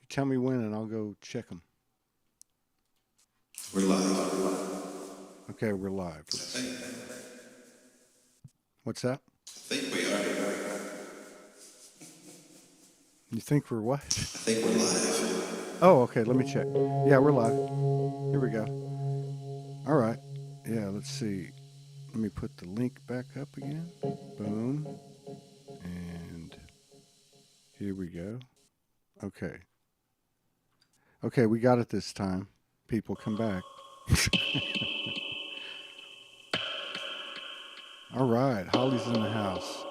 tell me when and I'll go check them. We're live. Okay, we're live. What's that? I think we are. You think we're what? I think we're live. Oh, okay, let me check. Yeah, we're live. Here we go. All right. Yeah, let's see. Let me put the link back up again. Boom. And here we go. Okay. Okay, we got it this time. People, come back. All right, Holly's in the house.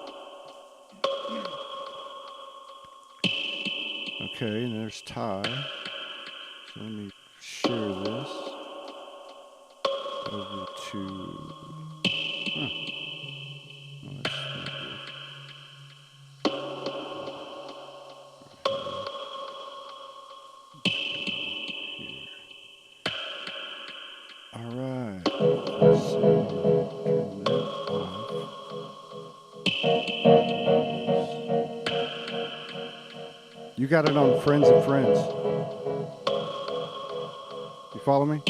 Okay, and there's Ty. So let me share this over to... Huh. Oh, that's not good. All right. Let's see. Turn that off. You got it on Friends of Friends. You follow me?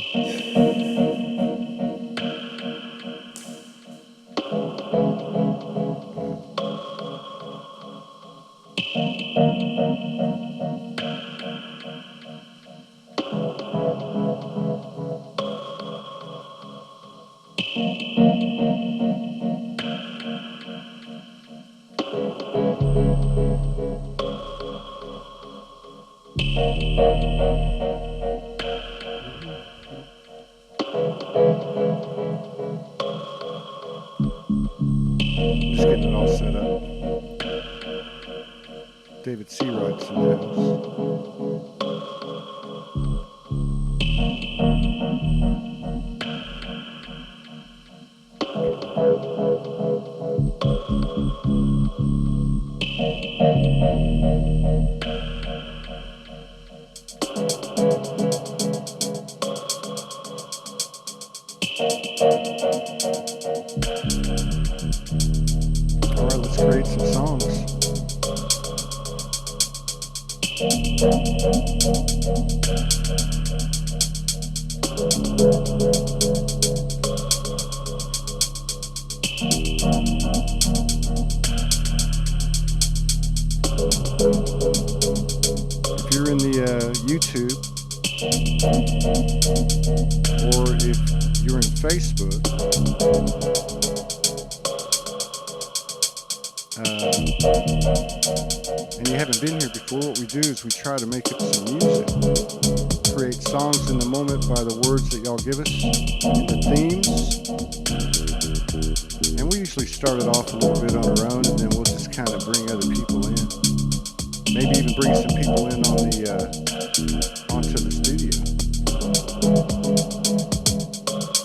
Just getting it all set up. David Seawright's in the house. All right, let's create some songs. If you're in the YouTube, or if you're in Facebook, and you haven't been here before, what we do is we try to make up some music, create songs in the moment by the words that y'all give us, and the themes. And we usually start it off a little bit on our own, and then we'll just kind of bring other people in. Maybe even bring some people in on the onto the studio.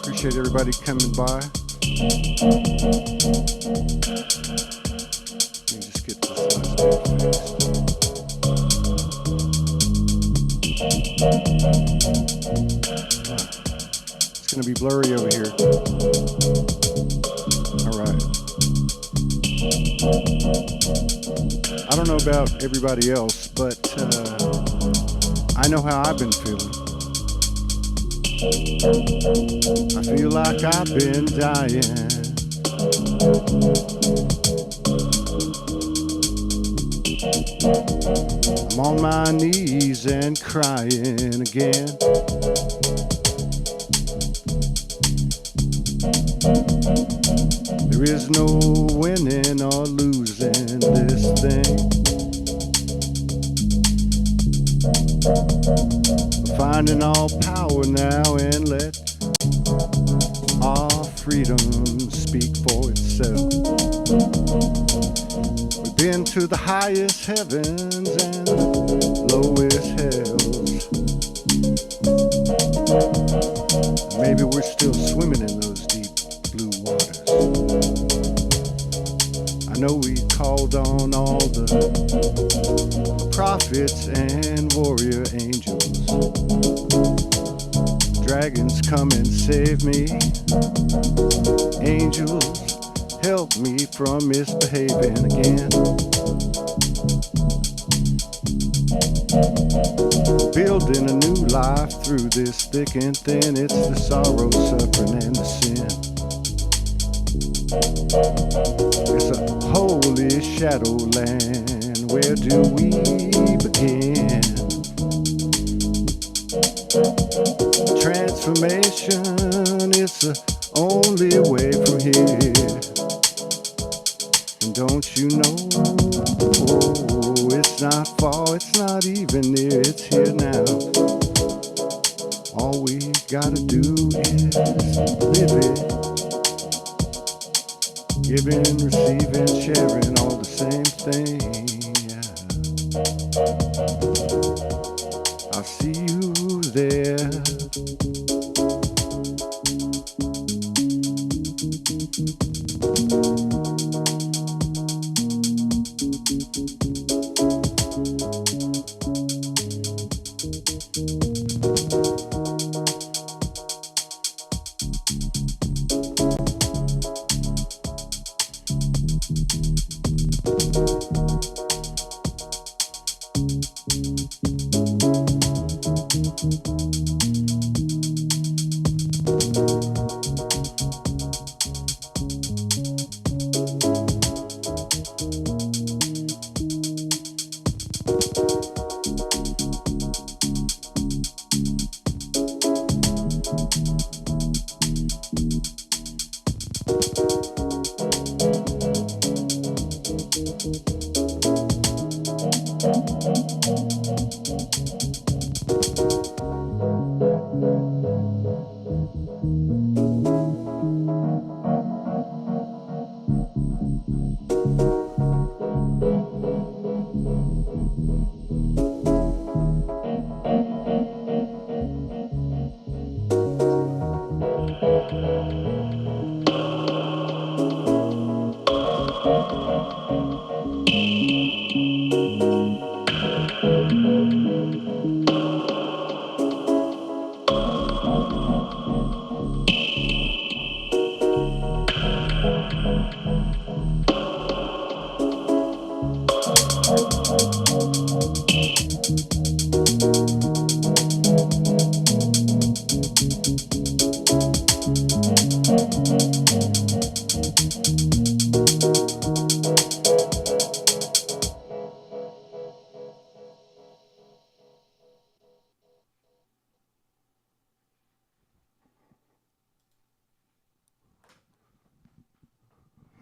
Appreciate everybody coming by. Let me just get this last bit fixed. It's going to be blurry over here. All right. I don't know about everybody else, but I know how I've been feeling. I feel like I've been dying. I'm on my knees and crying again. There is no winning or losing this thing. We're finding all power now and let our freedom speak for itself. We've been to the highest heavens and the lowest hells. Maybe we're still swimming in those deep blue waters. I know we called on all the prophets and warrior angels. Dragons, come and save me. Angels, help me from misbehaving again. Building a new life through this thick and thin. It's the sorrow, suffering, and the sin. It's a holy shadowland. Where do we begin? Transformation is the only way from here. And don't you know, it's not far, it's not even near, it's here now. All we gotta do is live it. Giving, receiving, sharing, all the same thing, yeah. I'll see you there.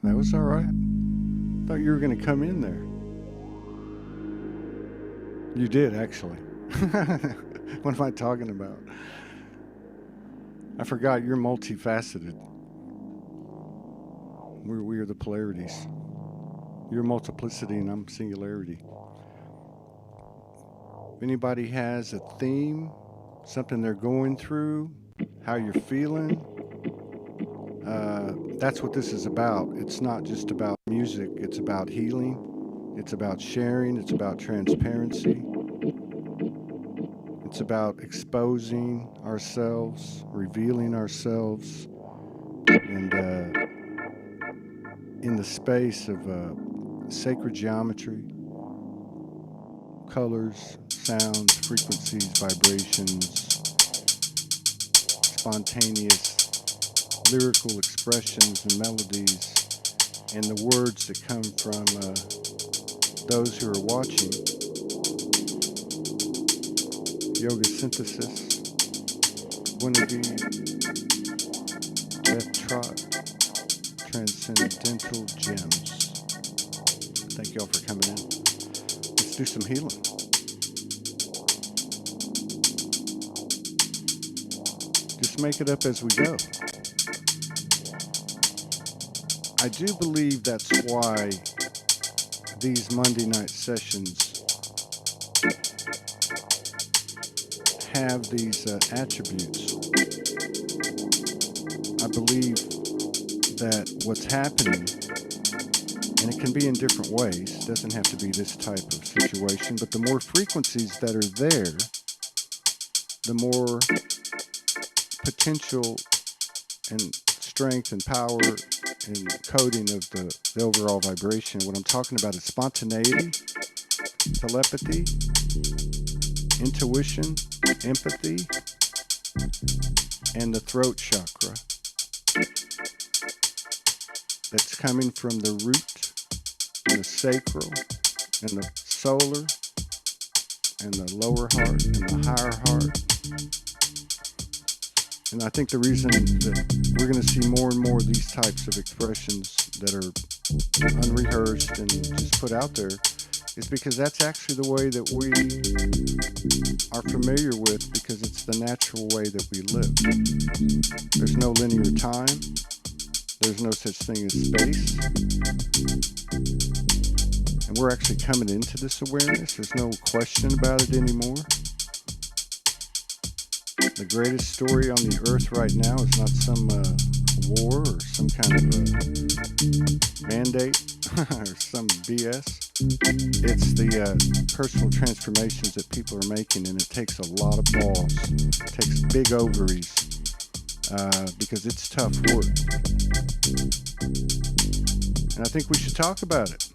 That was all right. Thought you were going to come in there. You did, actually. What am I talking about? I forgot you're multifaceted. We are the polarities. You're multiplicity and I'm singularity. If anybody has a theme, something they're going through, how you're feeling, that's what this is about. It's not just about music. It's about healing. It's about sharing. It's about transparency. It's about exposing ourselves, revealing ourselves, and in the space of sacred geometry, colors, sounds, frequencies, vibrations, spontaneous lyrical expressions and melodies, and the words that come from those who are watching. Yoga synthesis, Guinevere, Death Trot, Transcendental Gems. Thank y'all for coming in. Let's do some healing. Just make it up as we go. I do believe that's why these Monday night sessions have these attributes. I believe that what's happening, and it can be in different ways, it doesn't have to be this type of situation, but the more frequencies that are there, the more potential and strength and power and coding of the overall vibration. What I'm talking about is spontaneity, telepathy, intuition, empathy, and the throat chakra. That's coming from the root, and the sacral, and the solar, and the lower heart, and the higher heart. And I think the reason that we're going to see more and more of these types of expressions that are unrehearsed and just put out there is because that's actually the way that we are familiar with, because it's the natural way that we live. There's no linear time. There's no such thing as space. And we're actually coming into this awareness. There's no question about it anymore. The greatest story on the earth right now is not some war or some kind of mandate or some BS. It's the personal transformations that people are making, and it takes a lot of balls. It takes big ovaries because it's tough work. And I think we should talk about it.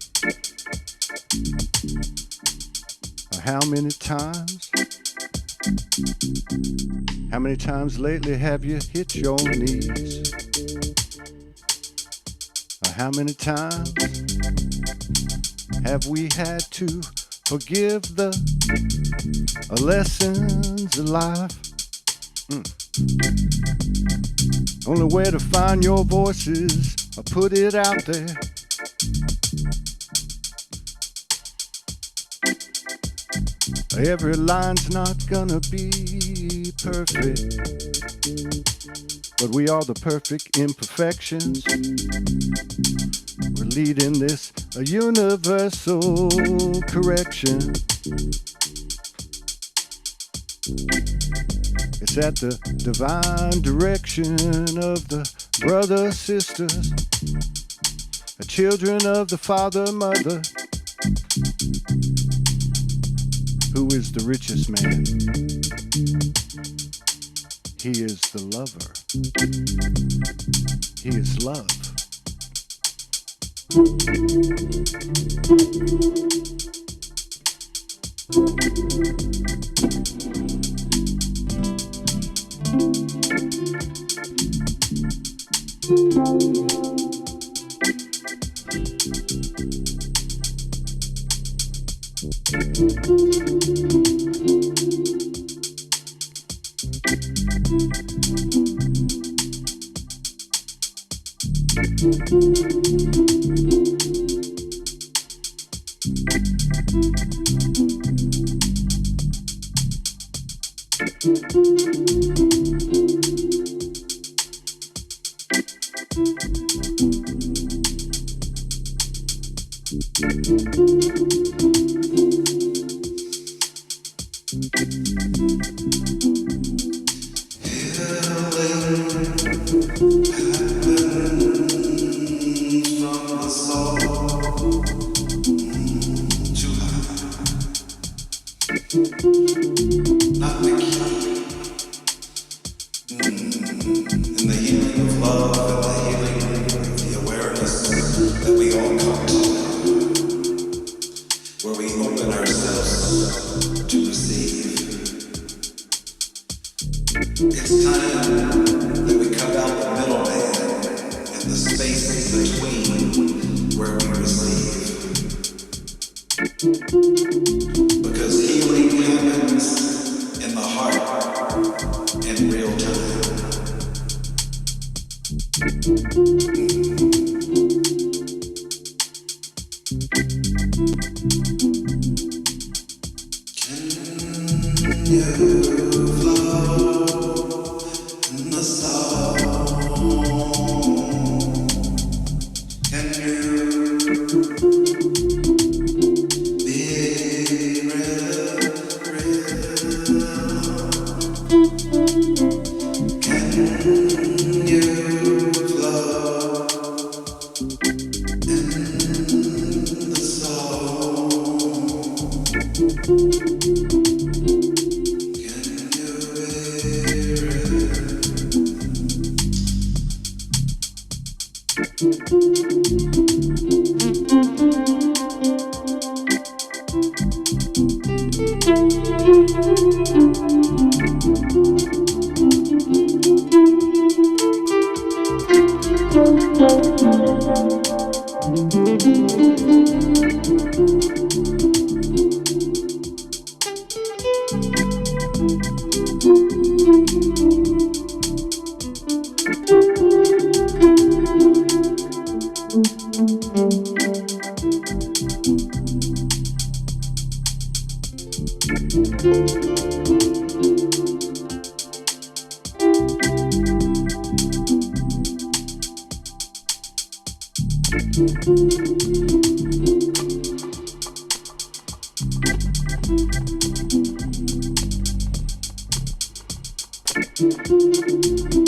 How many times lately have you hit your knees? How many times have we had to forgive the lessons of life? Only way to find your voices, put it out there. Every line's not gonna be perfect, but we are the perfect imperfections. We're leading this a universal correction. It's at the divine direction of the brothers, sisters, the children of the father, mother. Who is the richest man? He is the lover. He is love.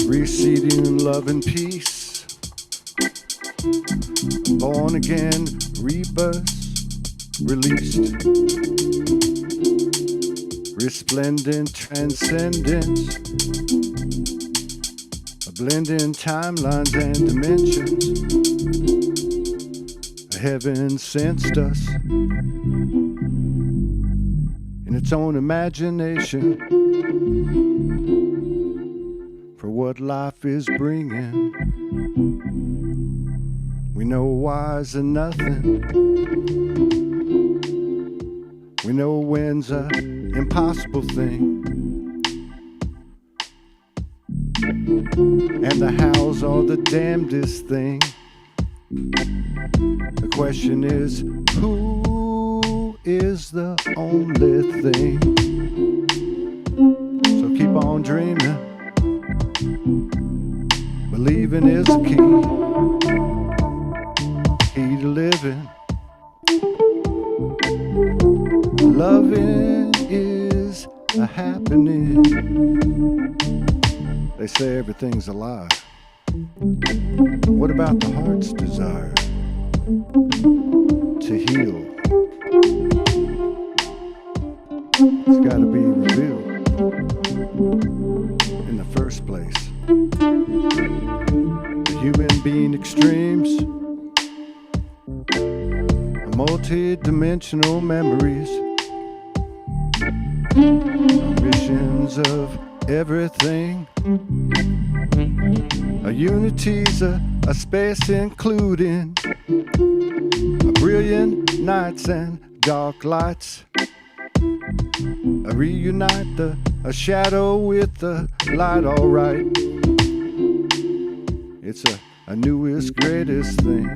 Receding love and peace, born again, rebirth, released, resplendent transcendence, a blending timelines and dimensions. Heaven sensed us in its own imagination for what life is bringing. We know why's a nothing. We know when's a impossible thing. And the hows are the damnedest thing. The question is, who is the only thing? So keep on dreaming. Believing is the key. Key to living. Loving is a happening. They say everything's alive. What about the heart's desire to heal? It's got to be revealed in the first place. The human being extremes, multi-dimensional memories, missions of everything. A unity's a space including a brilliant nights and dark lights. A reunite a shadow with the light, alright. It's a newest, greatest thing.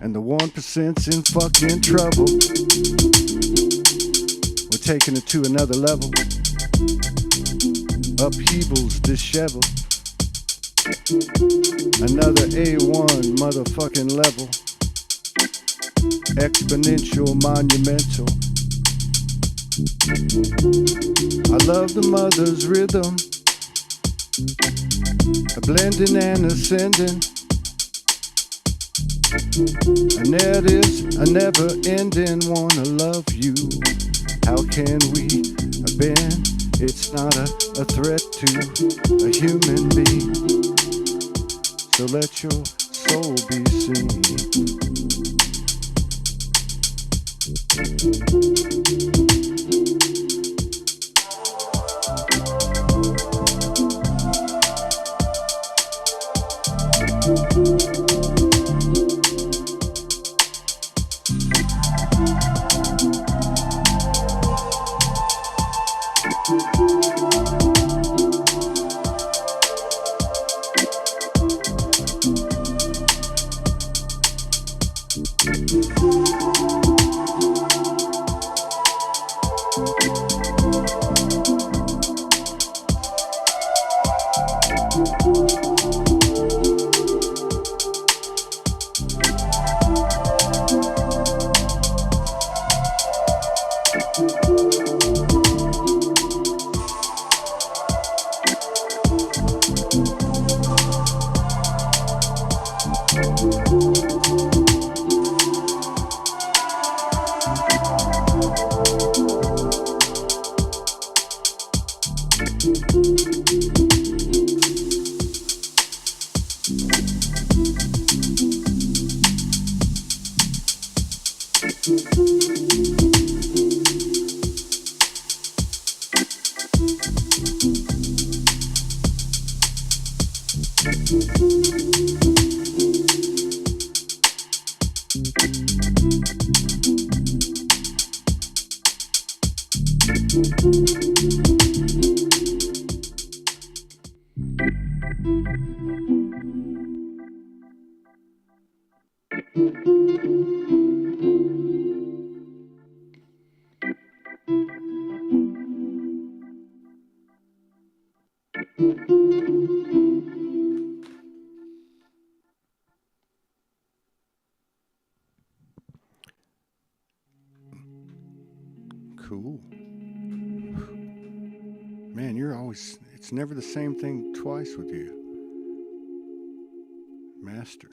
And the 1%'s in fucking trouble. We're taking it to another level. Upheavals disheveled. Another A1 motherfucking level. Exponential, monumental. I love the mother's rhythm. A blending and ascending. And there is a never-ending wanna love you. How can we bend? It's not a threat to a human being. So let your soul be seen. Cool. Man, it's never the same thing twice with you. Master.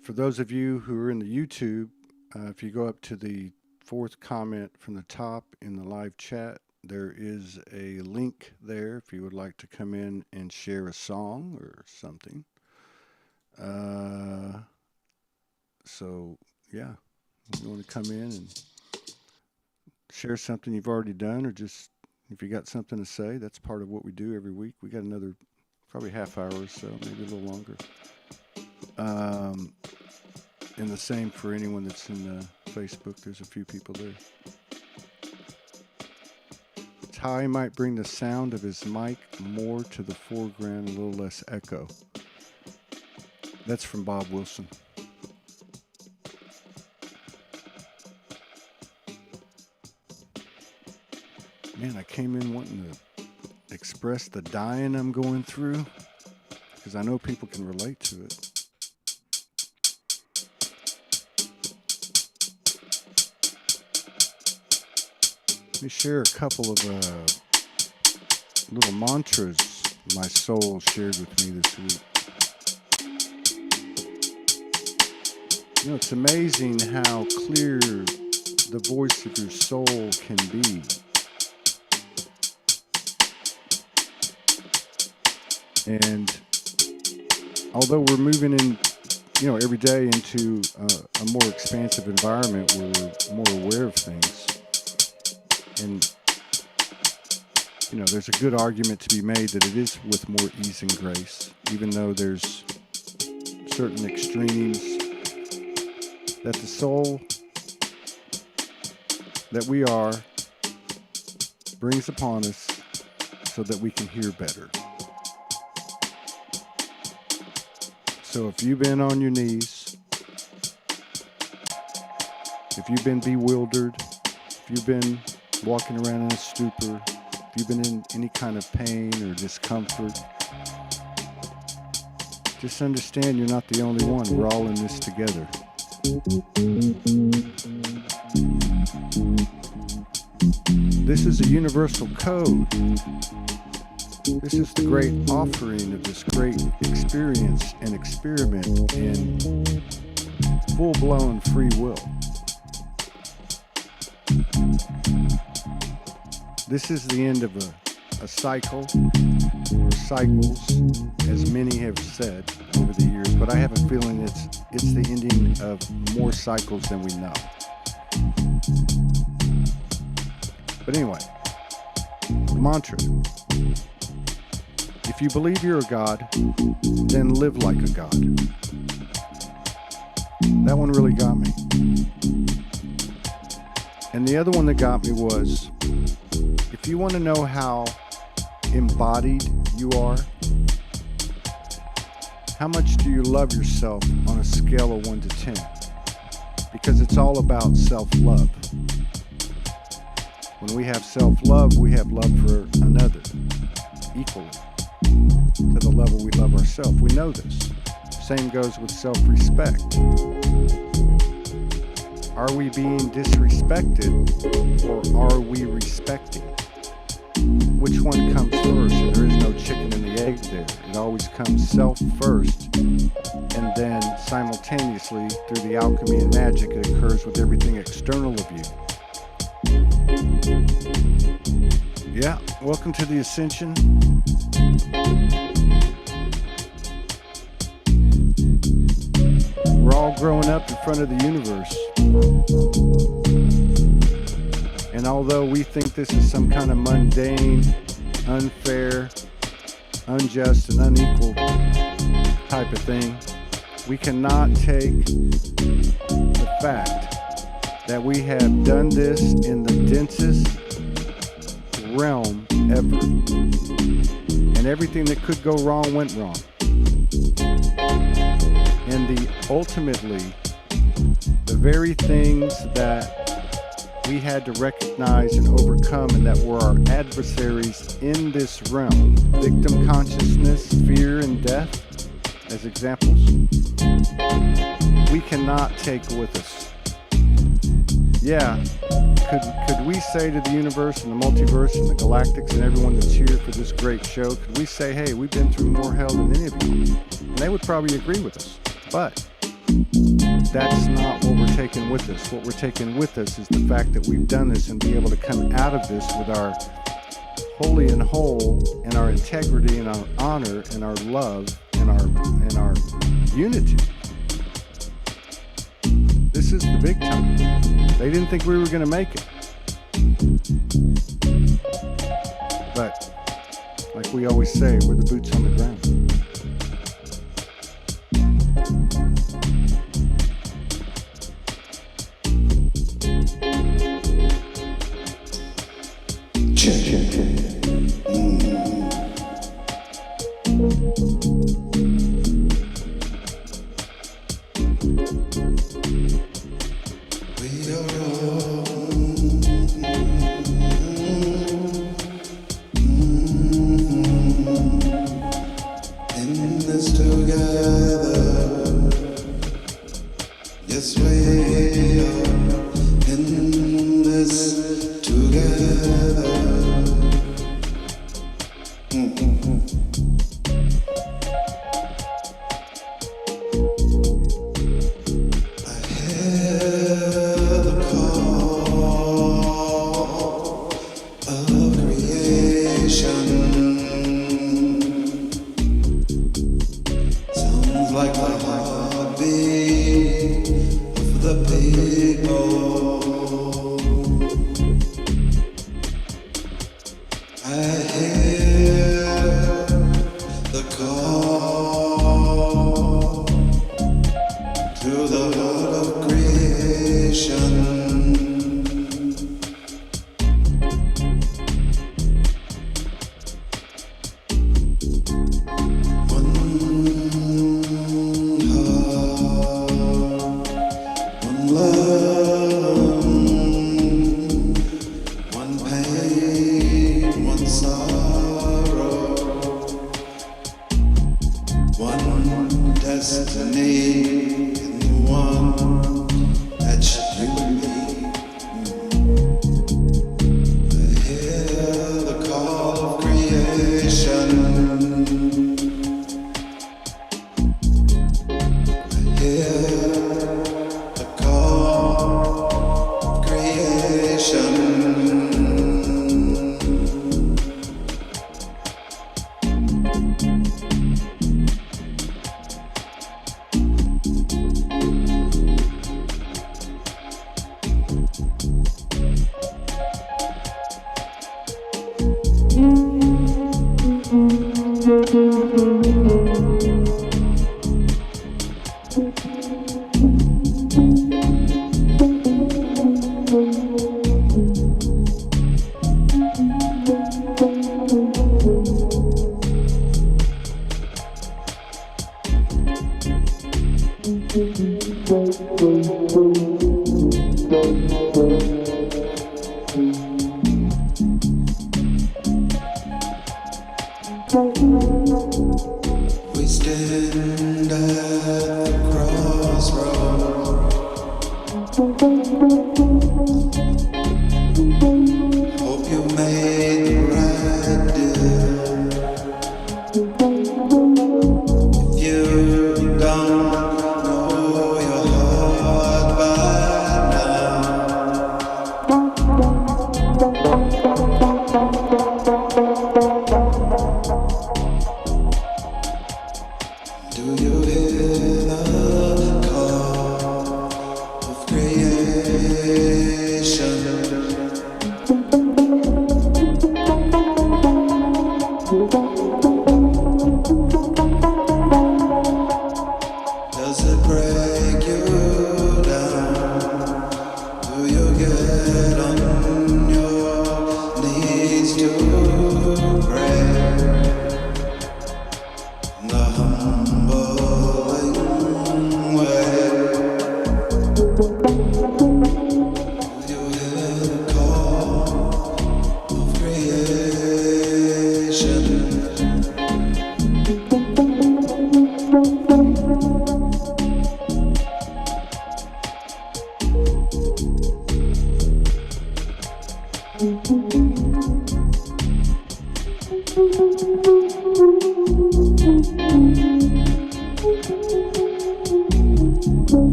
For those of you who are in the YouTube, if you go up to the fourth comment from the top in the live chat, there is a link there if you would like to come in and share a song or something. So, yeah, if you want to come in and share something you've already done, or just if you got something to say, that's part of what we do every week. We got another probably half hour or so, maybe a little longer. And the same for anyone that's in Facebook. There's a few people there. Ty might bring the sound of his mic more to the foreground, a little less echo. That's from Bob Wilson. Man, I came in wanting to express the dying I'm going through, because I know people can relate to it. Let me share a couple of little mantras my soul shared with me this week. You know, it's amazing how clear the voice of your soul can be. And although we're moving in, every day into a more expansive environment where we're more aware of things, and, there's a good argument to be made that it is with more ease and grace, even though there's certain extremes that the soul that we are brings upon us so that we can hear better. So if you've been on your knees, if you've been bewildered, if you've been walking around in a stupor, if you've been in any kind of pain or discomfort, just understand you're not the only one. We're all in this together. This is a universal code. This is the great offering of this great experience and experiment in full-blown free will. This is the end of a cycle, or cycles, as many have said over the years, but I have a feeling it's the ending of more cycles than we know. But anyway, the mantra. If you believe you're a god, then live like a god. That one really got me. And the other one that got me was, if you want to know how embodied you are, how much do you love yourself on a scale of 1 to 10? Because it's all about self-love. When we have self-love, we have love for another equally to the level we love ourselves. We know this. Same goes with self-respect. Are we being disrespected, or are we respecting? Which one comes first? And there is no chicken and the egg there. It always comes self first, and then simultaneously, through the alchemy and magic, it occurs with everything external of you. Yeah, welcome to the Ascension. We're all growing up in front of the universe. And although we think this is some kind of mundane, unfair, unjust, and unequal type of thing, we cannot take the fact that we have done this in the densest realm ever. And everything that could go wrong went wrong. And ultimately, the very things that we had to recognize and overcome, and that were our adversaries in this realm. Victim consciousness, fear, and death as examples. We cannot take with us. Yeah, could we say to the universe and the multiverse and the galactics and everyone that's here for this great show, could we say, hey, we've been through more hell than any of you? And they would probably agree with us. But that's not what we're taking with us. What we're taking with us is the fact that we've done this and be able to come out of this with our holy and whole and our integrity and our honor and our love and our unity. This is the big time. They didn't think we were going to make it. But like we always say, we're the boots on the ground.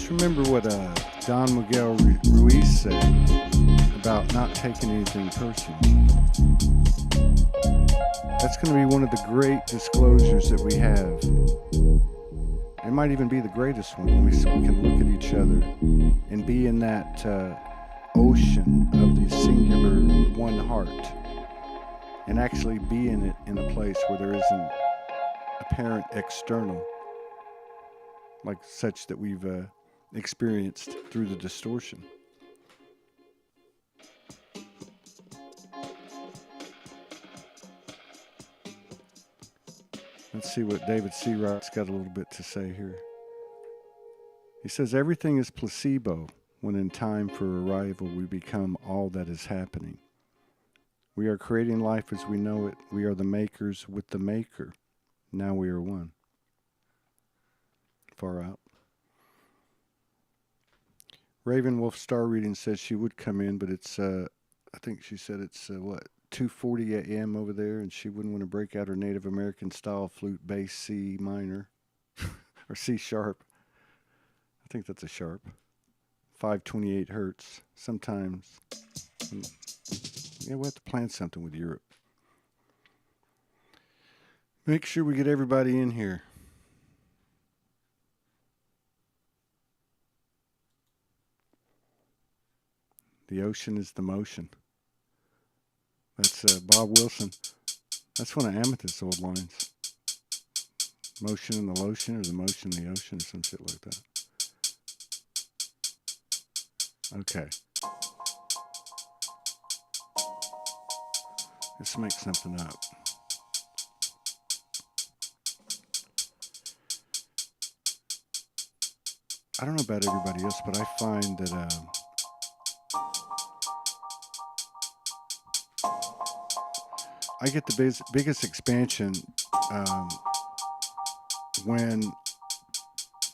Remember what Don Miguel Ruiz said about not taking anything personal. That's going to be one of the great disclosures that we have. It might even be the greatest one when we can look at each other and be in that ocean of the singular one heart and actually be in it in a place where there isn't apparent external, like such that we've experienced through the distortion. Let's see what David Seawright's got a little bit to say here. He says, everything is placebo when in time for arrival we become all that is happening. We are creating life as we know it. We are the makers with the maker. Now we are one. Far out. Raven Wolf Star Reading says she would come in, but it's, I think she said it's, 2:40 a.m. over there, and she wouldn't want to break out her Native American style flute bass C minor, or C sharp. I think that's a sharp. 528 hertz. Sometimes, yeah, we'll have to plan something with Europe. Make sure we get everybody in here. The ocean is the motion. That's Bob Wilson. That's one of Amethyst's old lines. Motion in the lotion, or the motion in the ocean, or some shit like that. Okay. Let's make something up. I don't know about everybody else, but I find that I get the biggest expansion when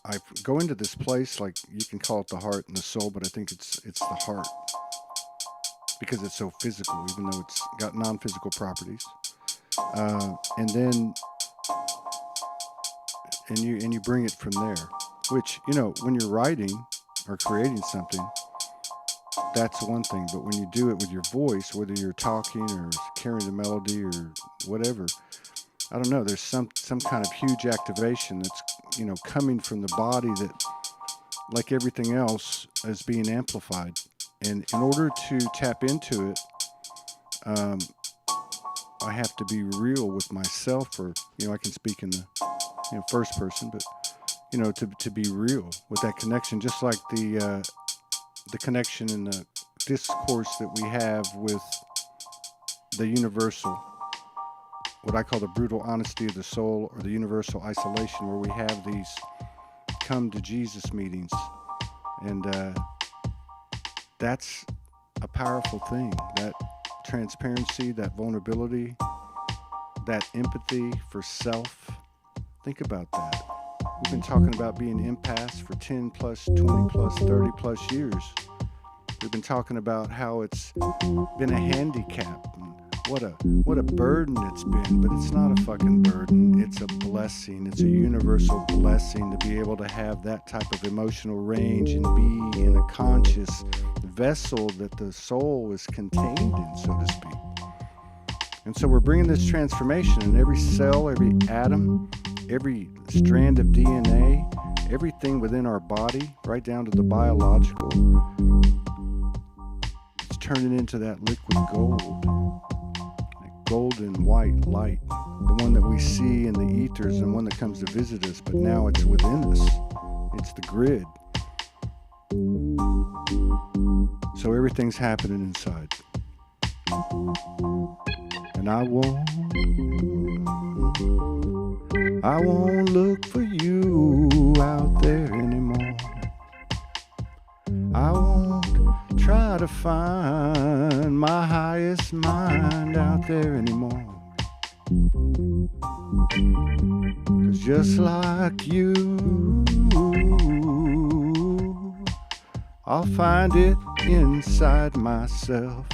I go into this place. Like, you can call it the heart and the soul, but I think it's the heart because it's so physical, even though it's got non-physical properties. And then you bring it from there. Which, you know, when you're writing or creating something, that's one thing. But when you do it with your voice, whether you're talking or carrying a melody or whatever, I don't know, there's some kind of huge activation that's, you know, coming from the body that, like everything else, is being amplified. And in order to tap into it, I have to be real with myself, or, you know, I can speak in the, you know, first person, but, you know, to be real with that connection, just like the connection in the discourse that we have with the universal, what I call the brutal honesty of the soul, or the universal isolation, where we have these come to Jesus meetings. And that's a powerful thing. That transparency, that vulnerability, that empathy for self. Think about that. We've been talking about being empaths for 10 plus, 20 plus, 30 plus years. We've been talking about how it's been a handicap. What a burden it's been, but it's not a fucking burden. It's a blessing. It's a universal blessing to be able to have that type of emotional range and be in a conscious vessel that the soul is contained in, so to speak. And so we're bringing this transformation in every cell, every atom, every strand of DNA, everything within our body, right down to the biological. It's turning into that liquid gold. golden white light, the one that we see in the ethers and one that comes to visit us, but now it's within us. It's the grid. So everything's happening inside. And I won't look for you out there anymore. I won't try to find my highest mind out there anymore. 'Cause just like you, I'll find it inside myself.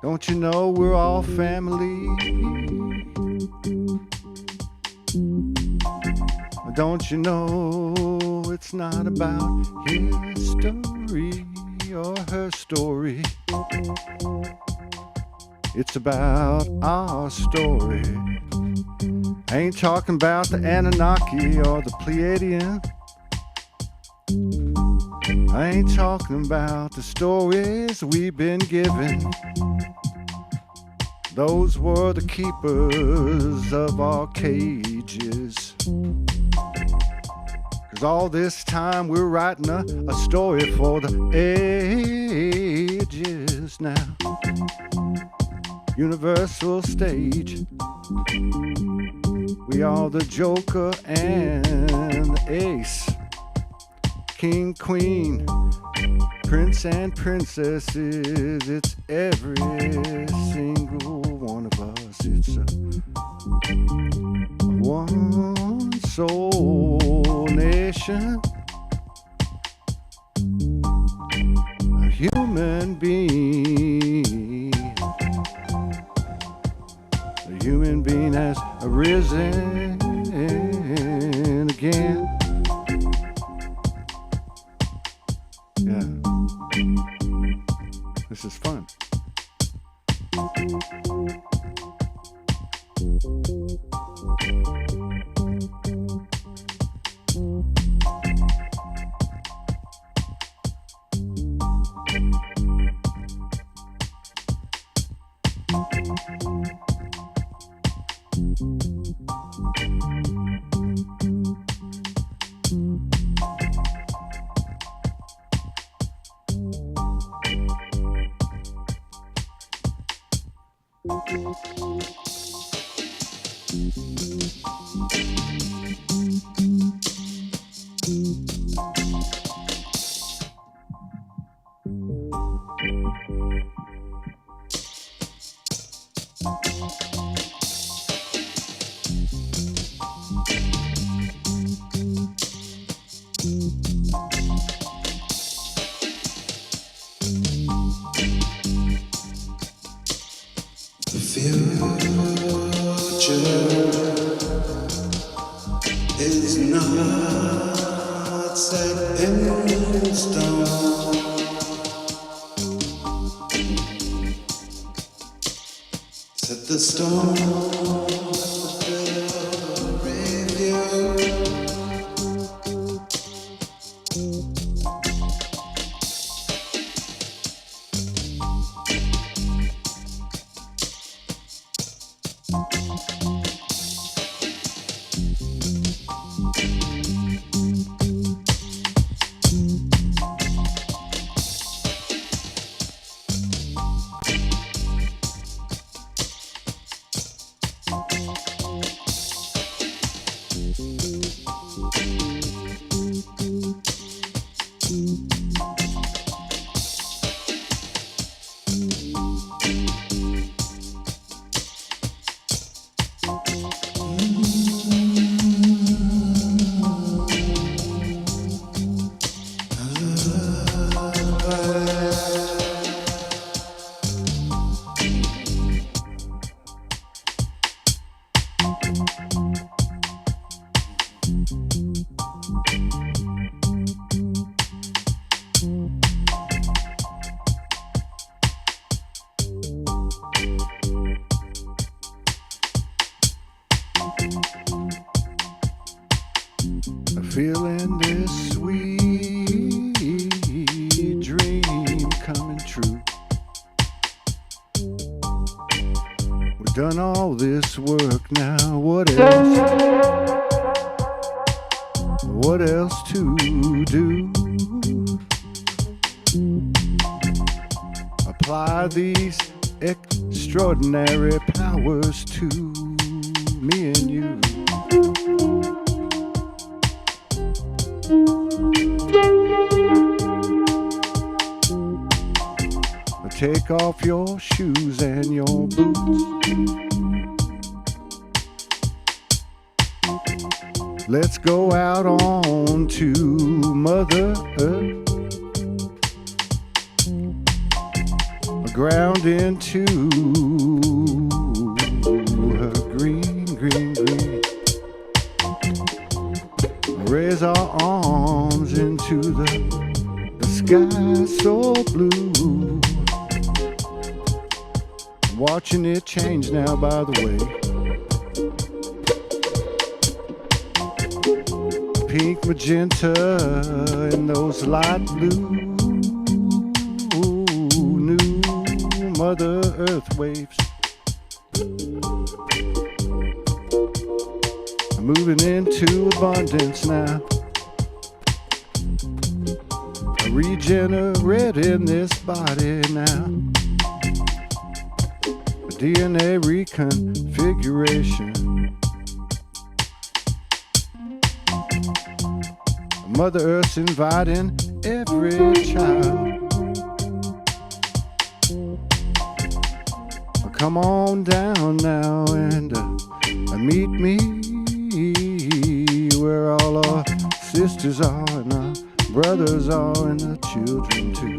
Don't you know we're all family? Don't you know it's not about his story or her story? It's about our story. I ain't talking about the Anunnaki or the Pleiadian. I ain't talking about the stories we've been given. Those were the keepers of our cages. 'Cause all this time we're writing a story for the ages now. Universal stage. We are the Joker and the Ace. King, Queen, Prince and Princesses. It's every single one of us. It's a one soul nation. A human being. The human being has arisen again. Yeah. This is fun. Is not set in stone. Set the stone review. Feeling this sweet dream coming true. Done all this work now, what else? What else to do? Apply these extraordinary powers to me and you. Take off your shoes and your boots. Let's go out on to Mother Earth, ground into her green, green, green. Raise our arms into the sky so blue. Watching it change now, by the way. Pink, magenta, and those light blue. New Mother Earth waves. Moving into abundance now. Regenerating this body now. DNA reconfiguration. Mother Earth's inviting every child. Come on down now and meet me where all our sisters are and our brothers are and the children too.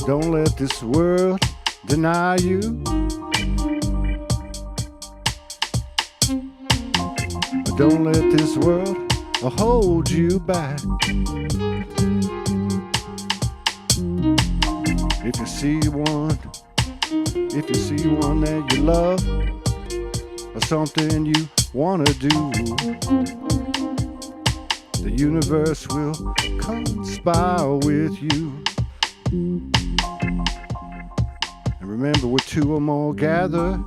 Don't let this world deny you. Don't let this world hold you back. If you see one that you love, or something you wanna do, the universe will conspire with you. And remember, where two or more gather,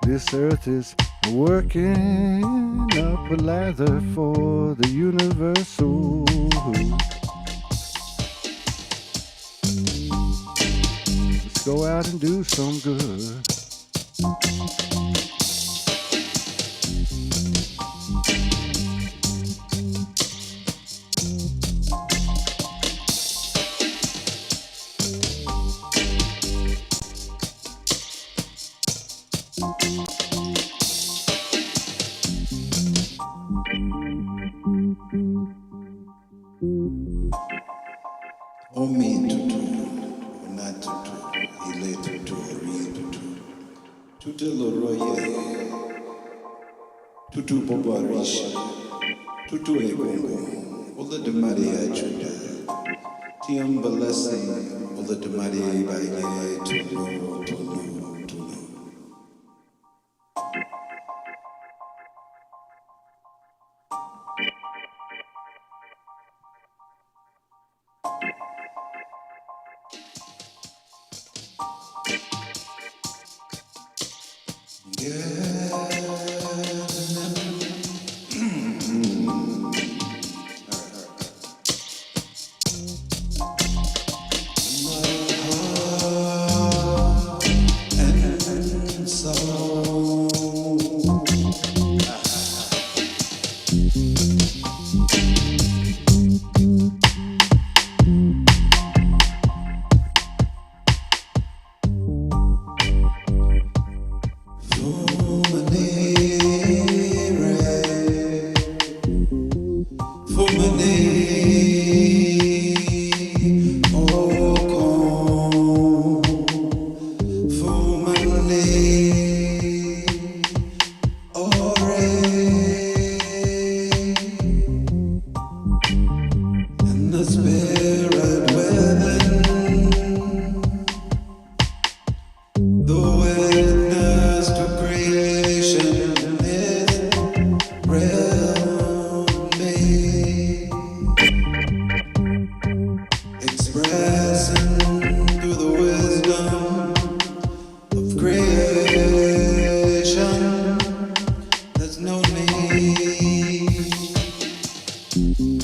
this earth is working up a lather for the universal. Let's go out and do some good. Omi tutu, una tutu, ile tutu, ri tutu, tutu loroye, tutu bobarisha, tutu egongo, ola de Maria chuda, tiambalasi, ola de Maria baile, tuno, tuno, tuno.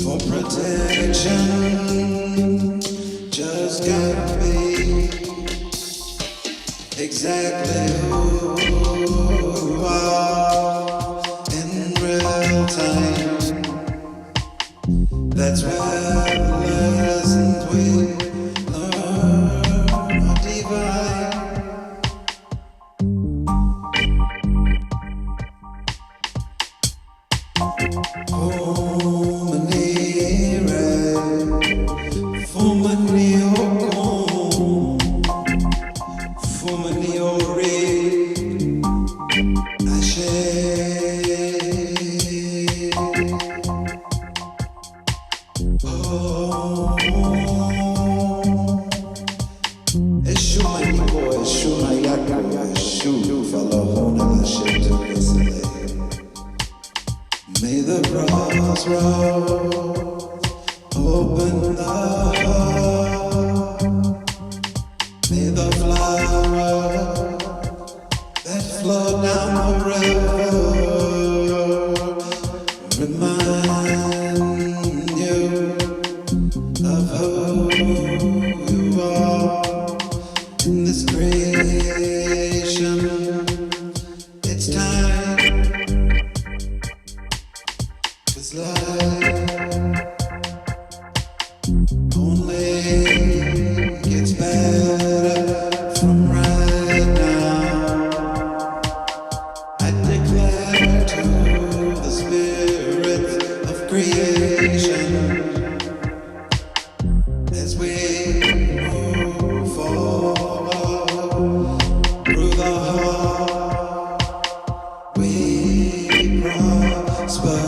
For protection, just gotta be exactly who you are in real time. That's where the lessons we learn are divine. May the crossroads open the heart. May the flower that flow down the river remind you of who you are in this creation. It's time, 'cause life only gets better from right now. I declare to the spirits of creation as we move forward through the heart, we prosper.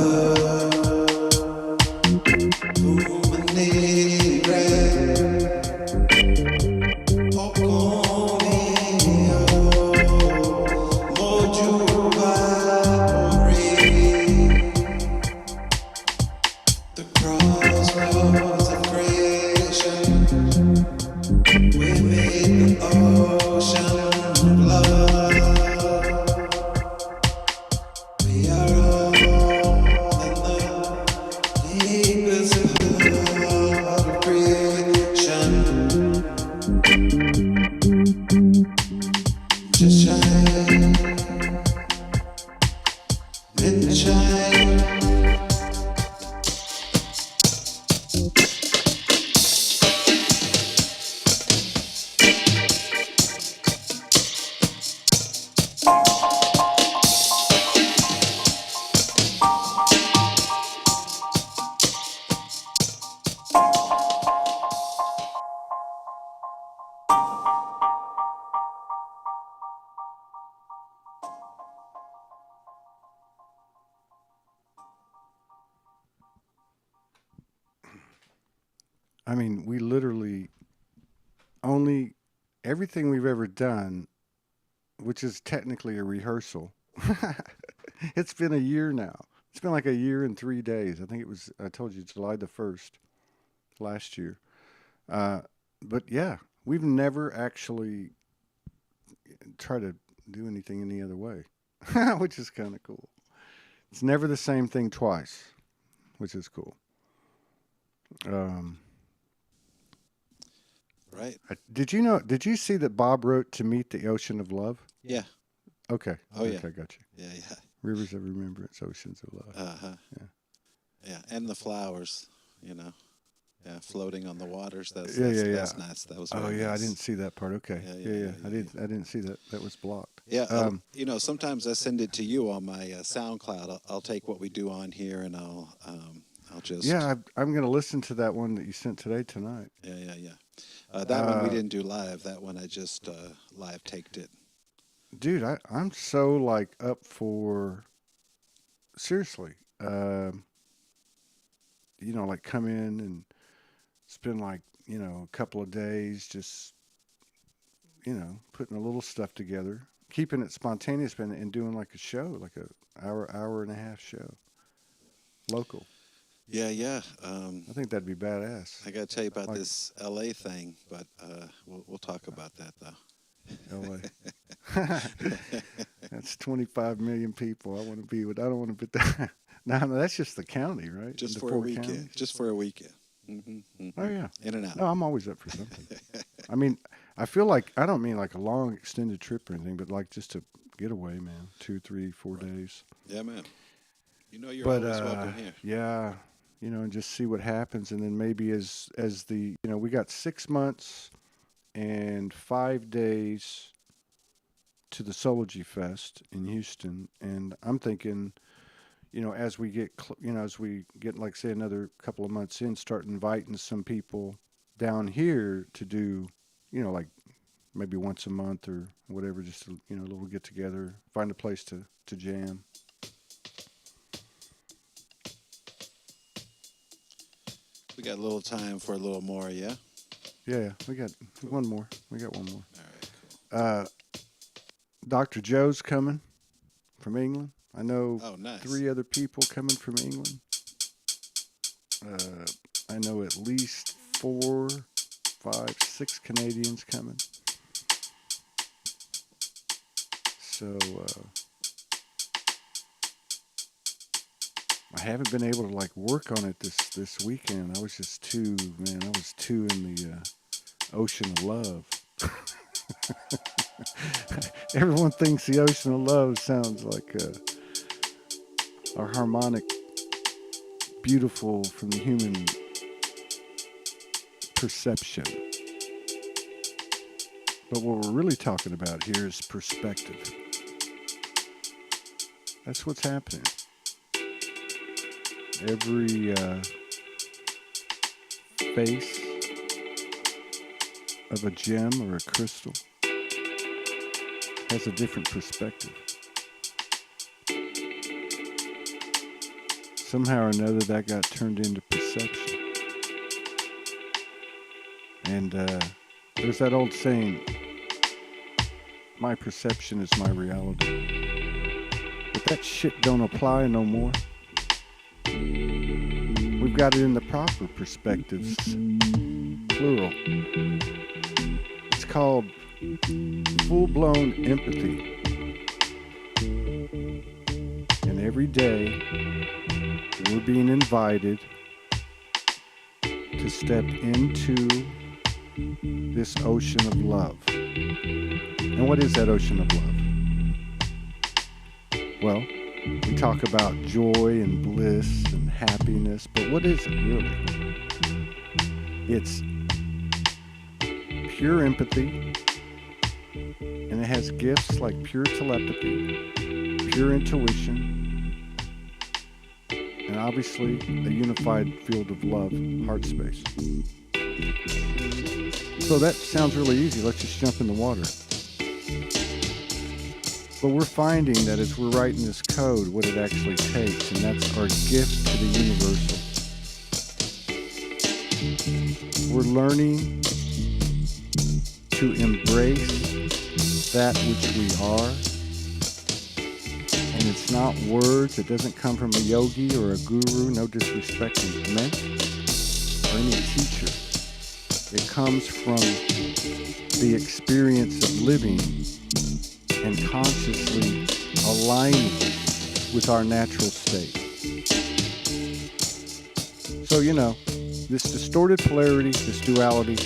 The crossroads of creation, we meet the ocean of love. We are all in the deepest part of creation. Just shine and shine. I mean, we literally only everything we've ever done, which is technically a rehearsal. It's been a year now. It's been like a year and 3 days. I think it was, I told you, July the 1st last year. Uh, but yeah, we've never actually tried to do anything any other way, which is kind of cool. It's never the same thing twice, which is cool. Um, Right. did you know? Did you see that Bob wrote "To Meet the Ocean of Love"? Yeah. Okay. Oh, yeah. Okay, got you. Yeah. Yeah. Rivers of Remembrance, Oceans of Love. Uh huh. Yeah. Yeah. And the flowers, you know. Yeah. Floating on the waters. Yeah, yeah, yeah. That's nice. That was Oh very yeah, I nice. didn't see that part. Okay. Yeah, Yeah, yeah, yeah. yeah, I yeah, didn't. I didn't see that. That was blocked. Yeah. Sometimes I send it to you on my SoundCloud. I'll take what we do on here and I'll just. Yeah, I'm gonna listen to that one that you sent today tonight. Yeah. Yeah. Yeah. That one we didn't do live. That one I just live taked it. Dude, I'm so like up for seriously. Like come in and spend like a couple of days just putting a little stuff together, keeping it spontaneous, and doing like a show, like a hour and a half show, local. Yeah. Yeah. I think that'd be badass. I got to tell you about Like this LA thing, but we'll talk about that though. LA. That's 25 million people. I want to be with. I don't want to be that. No, no, that's just the county, right? Just The for a 4 weekend. counties? Just for a weekend. Oh, yeah. In and out. No, I'm always up for something. I mean, I feel like, I don't mean like a long extended trip or anything, but like just a getaway, man. 2, 3, 4 days. Yeah, man. You know you're But always welcome here. yeah, and just see what happens, and then maybe as the we got 6 months and 5 days to the Sology Fest in Houston, and I'm thinking, as we get as we get, like, say, another couple of months in, start inviting some people down here to do, like, maybe once a month or whatever, just a little get together, find a place to jam. We got a little time for a little more, yeah? Yeah, we got one more. We got one more. All right, cool. Dr. Joe's coming from England. I know Oh, nice. 3 other people coming from England. I know at least 4, 5, 6 Canadians coming. So I haven't been able to like work on it this weekend. I was just too in the ocean of love. Everyone thinks the ocean of love sounds like a harmonic, beautiful from the human perception. But what we're really talking about here is perspective. That's what's happening. Every face of a gem or a crystal has a different perspective. Somehow or another, that got turned into perception. And there's that old saying, my perception is my reality. But that shit don't apply no more. We've got it in the proper perspectives, plural. It's called full-blown empathy. And every day, we're being invited to step into this ocean of love. And what is that ocean of love? Well, we talk about joy and bliss and happiness, but what is it really? It's pure empathy, and it has gifts like pure telepathy, pure intuition, and obviously a unified field of love, heart space. So that sounds really easy. Let's just jump in the water. But we're finding that as we're writing this code, what it actually takes, and that's our gift to the universal. We're learning to embrace that which we are. And it's not words. It doesn't come from a yogi or a guru, no disrespect is meant, or any teacher. It comes from the experience of living and consciously aligning with our natural state. So, this distorted polarity, this duality,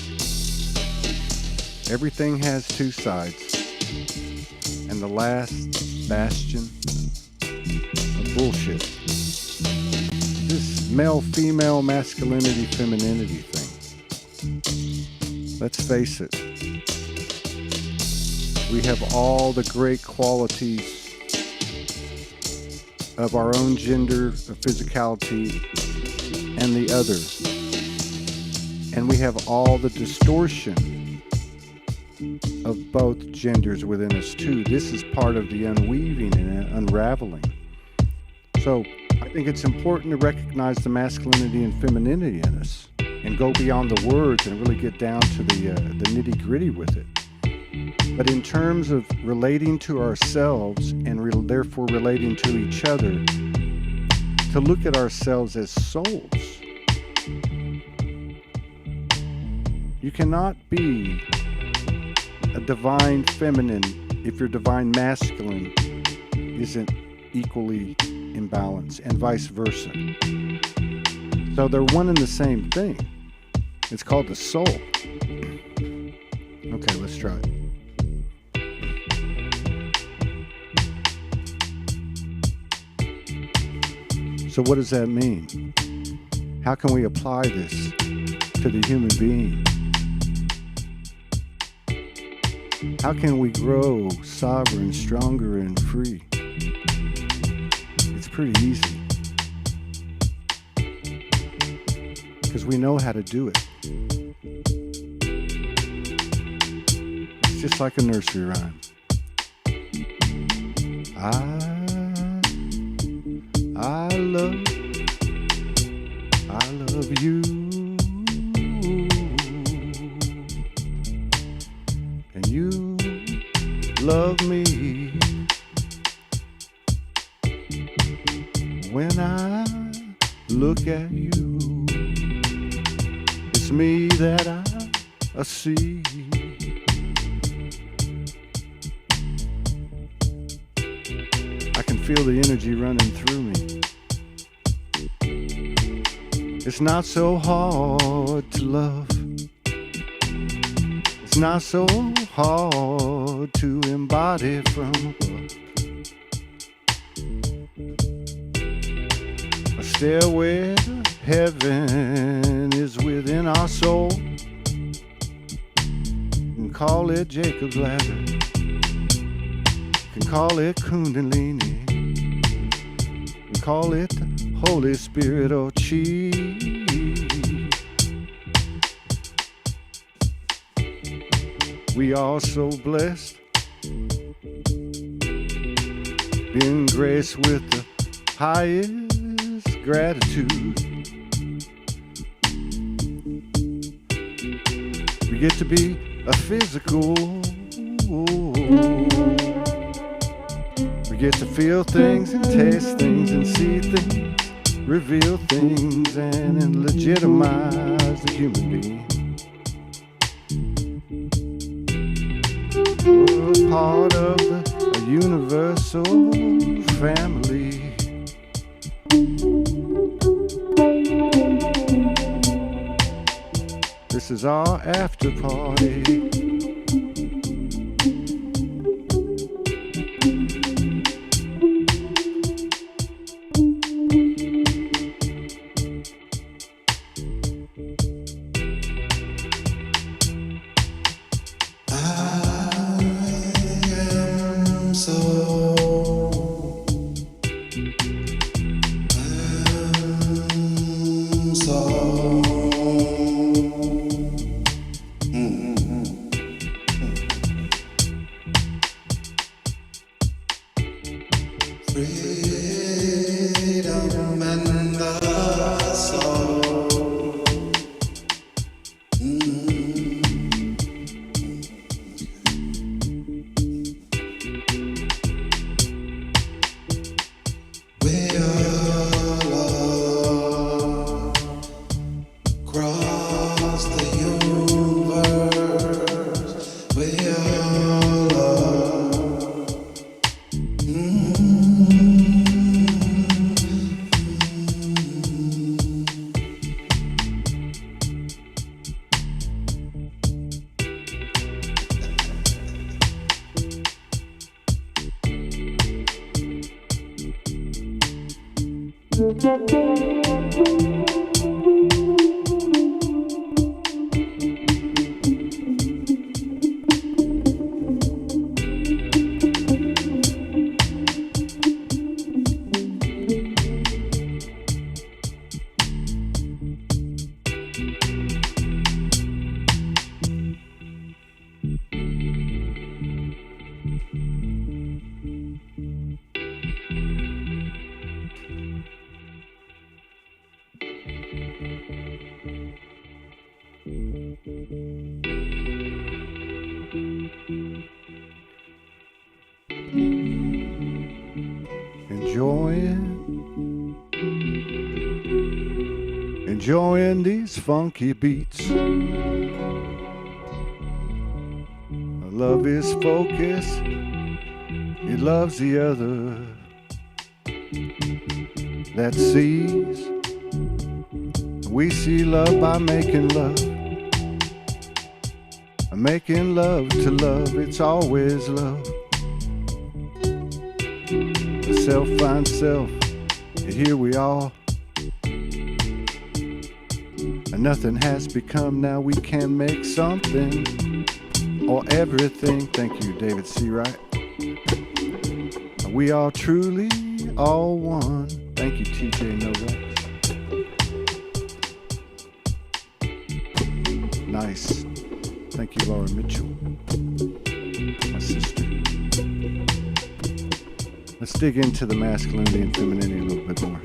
everything has 2 sides. And the last bastion of bullshit, this male-female masculinity, femininity thing. Let's face it. We have all the great qualities of our own gender, of physicality, and the other. And we have all the distortion of both genders within us too. This is part of the unweaving and unraveling. So I think it's important to recognize the masculinity and femininity in us and go beyond the words and really get down to the nitty-gritty with it. But in terms of relating to ourselves and therefore relating to each other, to look at ourselves as souls. You cannot be a divine feminine if your divine masculine isn't equally imbalance, and vice versa. So they're one and the same thing. It's called the soul. Okay, let's try it. So what does that mean? How can we apply this to the human being? How can we grow sovereign, stronger, and free? It's pretty easy. Because we know how to do it. It's just like a nursery rhyme. I love you. And you love me. When I look at you, it's me that I see. I can feel the energy running through me. It's not so hard to love. It's not so hard to embody from above. A stairway to heaven is within our soul. You can call it Jacob's ladder. You can call it Kundalini. You can call it the Holy Spirit or Chi. We are so blessed, being graced with the highest gratitude. We get to be a physical. We get to feel things and taste things and see things, reveal things and legitimize the human being. We're part of a universal family. This is our after party. Freedom and the soul. We all across the universe. We all Enjoying these funky beats. Love is focus, it loves the other. that sees. We see love by making love. Making love to love, it's always love. Self finds self, and here we are. And nothing has become, now we can make something or everything. Thank you, David C. Wright. We are truly all one. Thank you, TJ Novak. Nice. Thank you, Laura Mitchell, my sister. Let's dig into the masculinity and femininity a little bit more.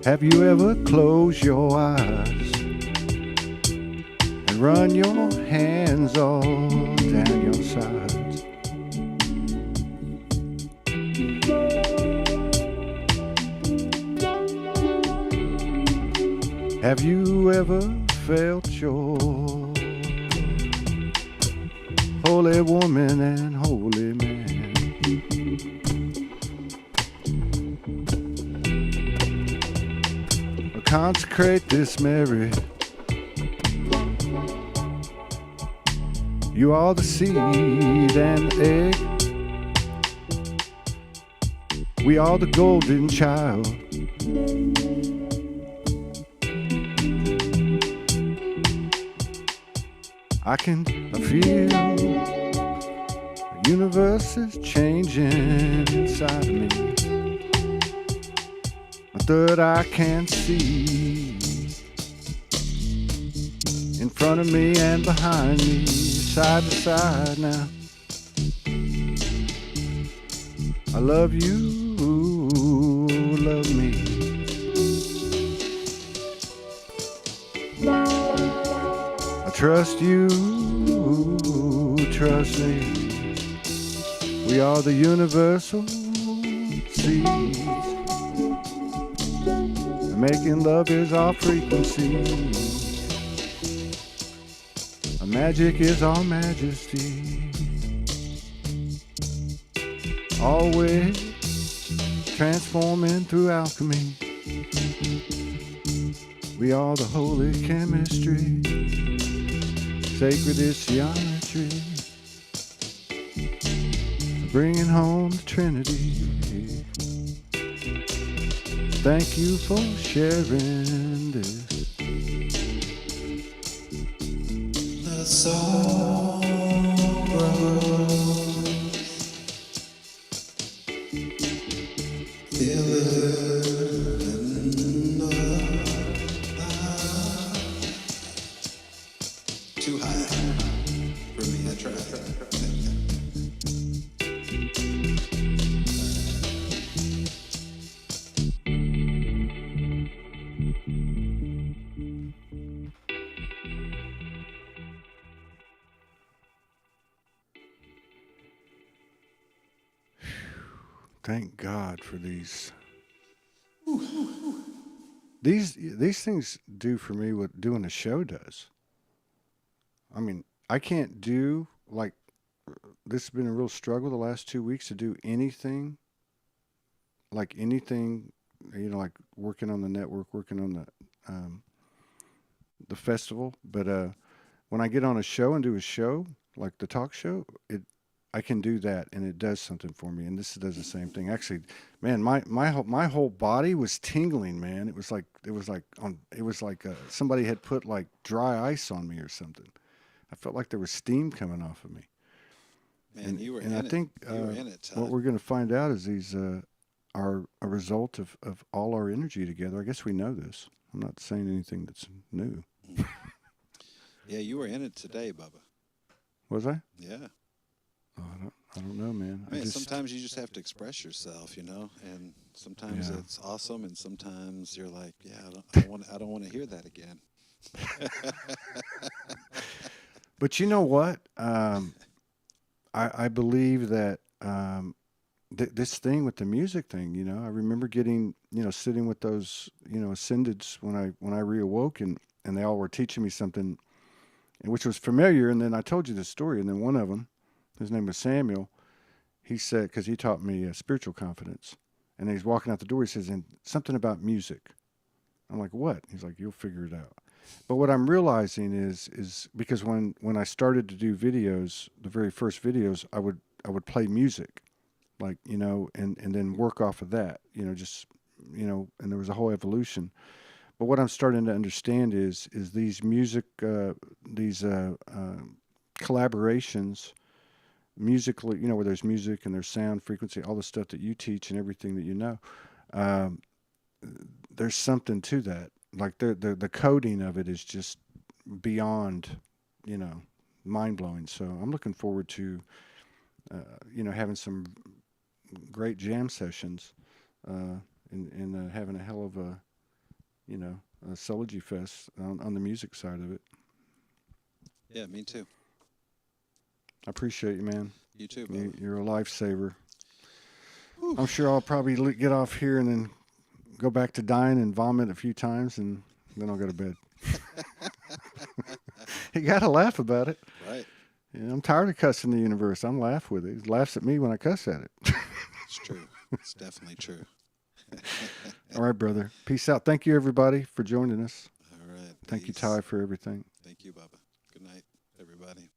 Have you ever closed your eyes and run your hands all down your sides? Have you ever felt your holy woman and holy man? Consecrate this marriage. You are the seed and egg. We are the golden child. I can feel the universe is changing inside of me. A third I can see in front of me and behind me, side to side now. I love you, love me. I trust you, trust me. We are the universal seeds. Making love is our frequency. Our magic is our majesty. Always transforming through alchemy. We are the holy chemistry. Sacred is geometry. Bringing home the Trinity. Thank you for sharing this. The soul grows. Feel it in the Too high for me. I tried. Thank God for these. These things do for me what doing a show does. I mean, I can't do like this has been a real struggle the last 2 weeks to do anything like anything, like working on the network, working on the festival. But when I get on a show and do a show like the talk show, I can do that and it does something for me. And this does the same thing. Actually, man, my whole body was tingling, man. It was like somebody had put like dry ice on me or something. I felt like there was steam coming off of me. Man, And you were and in I it. think You were in it, what Todd. we're going to find out is these are a result of all our energy together. I guess we know this. I'm not saying anything that's new. Yeah, you were in it today, Bubba. Was I? Yeah. Oh, I don't know, man. I mean, sometimes you just have to express yourself, and sometimes Yeah. it's awesome, and sometimes you're like, yeah, I don't want to hear that again. But you know what? I believe that this thing with the music thing, I remember getting, sitting with those, ascendeds when I reawoke, and they all were teaching me something, and which was familiar. And then I told you the story, and then one of them, his name was Samuel. He said, because he taught me spiritual confidence, and he's walking out the door. He says, and something about music. I'm like, what? He's like, you'll figure it out. But what I'm realizing is because when I started to do videos, the very first videos, I would play music, like, and then work off of that, just, and there was a whole evolution. But what I'm starting to understand is these music, these collaborations, musically, where there's music and there's sound, frequency, all the stuff that you teach and everything that you know. Um, there's something to that. Like the coding of it is just beyond, you know, mind blowing. So I'm looking forward to, having some great jam sessions, and having a hell of a, a Sology Fest on the music side of it. Yeah, me too. I appreciate you, man. You too, Bubba. You're a lifesaver. I'm sure I'll probably get off here and then go back to dying and vomit a few times, and then I'll go to bed. You got to laugh about it. Right. Yeah, I'm tired of cussing the universe. I'm laugh with it. It laughs at me when I cuss at it. It's true. It's definitely true. All right, brother. Peace out. Thank you, everybody, for joining us. All right. Thank you, peace. Ty, for everything. Thank you, Bubba. Good night, everybody.